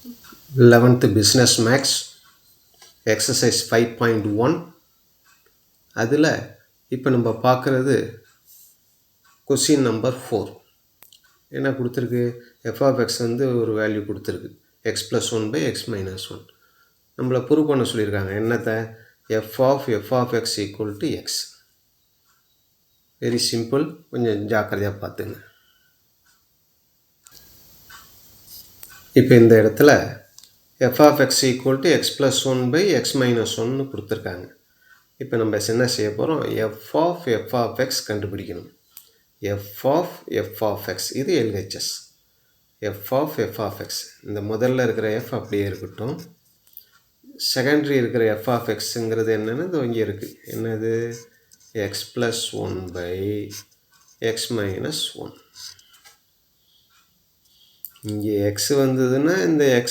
11th Business Max Exercise 5.1 அதில் இப்போ நம்ம பார்க்குறது கொஸ்டின் நம்பர் 4. என்ன கொடுத்துருக்கு? f of x வந்து ஒரு வேல்யூ கொடுத்துருக்கு, x plus 1 by x minus 1. நம்மளை ப்ரூவ் பண்ண சொல்லியிருக்காங்க. என்னத்தை? f of x equal to x. Very simple, கொஞ்சம் ஜாக்கிரதையாக பார்த்துங்க. இப்போ இந்த இடத்துல f of x equal to x plus 1 by x minus 1 கொடுத்துருக்காங்க. இப்போ நம்ம என்ன செய்ய போகிறோம்? f of x கண்டுபிடிக்கணும். f of x இது LHS. f of x, இந்த முதல்ல இருக்கிற f அப்படியே இருக்கட்டும். செகண்டரி இருக்கிற f of xங்கிறது என்னென்னு இது இங்கே இருக்குது. என்னது? x plus 1 by x minus 1. இங்கே x வந்ததுன்னா இந்த x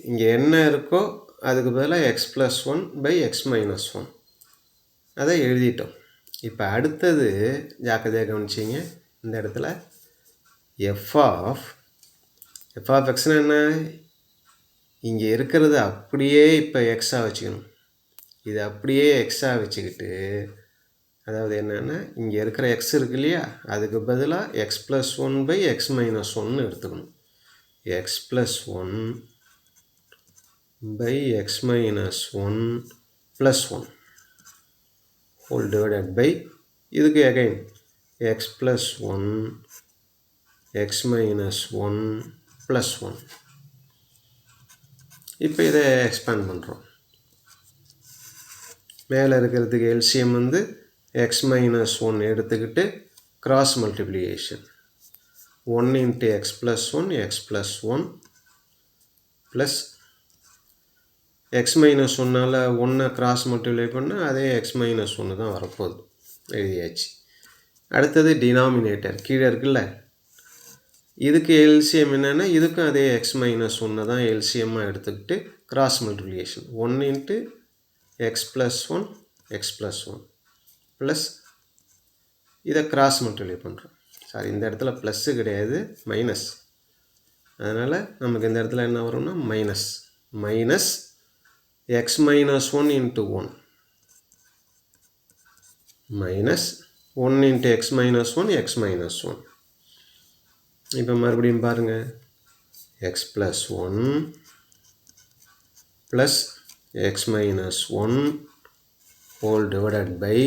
இங்கே என்ன இருக்கோ அதுக்கு பதிலாக x plus 1 by x minus 1 அதை எழுதிட்டோம். இப்போ அடுத்தது ஜாக்கிரதையாக கவனிச்சிங்க. இந்த இடத்துல f of xன்னா என்ன? இங்கே இருக்கிறது அப்படியே இப்போ எக்ஸாக வச்சுக்கணும். இது அப்படியே எக்ஸாக வச்சுக்கிட்டு, அதாவது என்னென்னா இங்கே இருக்கிற எக்ஸ் இருக்கு இல்லையா, அதுக்கு பதிலாக x plus 1 by x minus 1 எடுத்துக்கணும். X plus 1 by x minus 1 plus 1 whole divided by இதுக்கு again x plus 1 x minus 1 plus 1. இப்போ இதை எக்ஸ்பேண்ட் பண்ணுறோம். மேலே இருக்கிறதுக்கு எல்சிஎம் வந்து எக்ஸ் மைனஸ் 1 எடுத்துக்கிட்டு cross multiplication 1 into x plus 1 x plus 1 plus x minus 1ஆல் 1 கிராஸ் மல்டிப்ளை பண்ணால் அதே எக்ஸ் மைனஸ் 1 தான் வரப்போகுது. எழுதியாச்சு. அடுத்தது டினாமினேட்டர் கீழே இருக்குல்ல, இதுக்கு எல்சிஎம் என்னென்னா இதுக்கும் அதே எக்ஸ் மைனஸ் 1 தான் எல்சிஎம்மாக எடுத்துக்கிட்டு cross multiplication 1 into x plus 1 x plus 1 plus இதை கிராஸ் மல்டிப்ளை பண்ணுறோம். சாரி, இந்த இடத்துல ப்ளஸ்ஸு கிடையாது, மைனஸ். அதனால் நமக்கு இந்த இடத்துல என்ன வரும்னா minus x minus 1 into 1 minus 1 into x minus 1 x minus 1. இப்போ மறுபடியும் பாருங்கள், x plus 1 plus x minus 1 whole divided by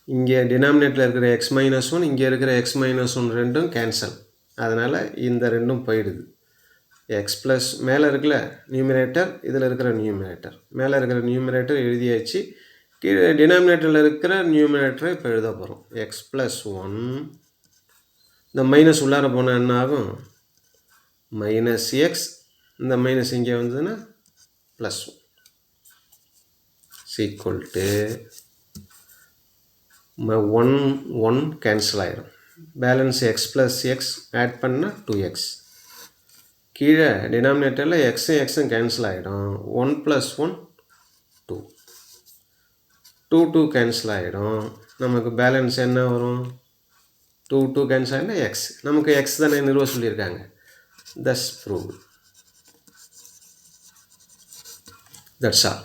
இங்கே டினாமினேட்டில் இருக்கிற எக்ஸ் மைனஸ் 1 இங்கே இருக்கிற எக்ஸ் மைனஸ் 1 ரெண்டும் கேன்சல். அதனால் இந்த ரெண்டும் போயிடுது. எக்ஸ் ப்ளஸ் மேலே இருக்கிற நியூமினேட்டர், இதில் இருக்கிற நியூமினேட்டர், மேலே இருக்கிற நியூமினேட்டர் எழுதியாச்சு. கீழே டினாமினேட்டரில் இருக்கிற நியூமினேட்டரை இப்போ எழுத போகிறோம். எக்ஸ் ப்ளஸ் 1 இந்த மைனஸ் உள்ளார போனால் என்ன ஆகும்? மைனஸ் எக்ஸ், இந்த மைனஸ் இங்கே வந்ததுன்னா ப்ளஸ் 1 ஈக்குவல் டு 1 கேன்சல் ஆகிடும். Balance x plus x add பண்ணால் 2x. கீழே டினாமினேட்டரில் எக்ஸும் எக்ஸும் கேன்சல் ஆகிடும். 1 ப்ளஸ் 1 2 2 கேன்சல் ஆகிடும். நமக்கு பேலன்ஸ் என்ன வரும்? 2 கேன்சல் ஆகினா எக்ஸ். நமக்கு எக்ஸ் தானே நிறுவ சொல்லியிருக்காங்க. That's proved. That's all.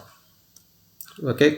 Okay.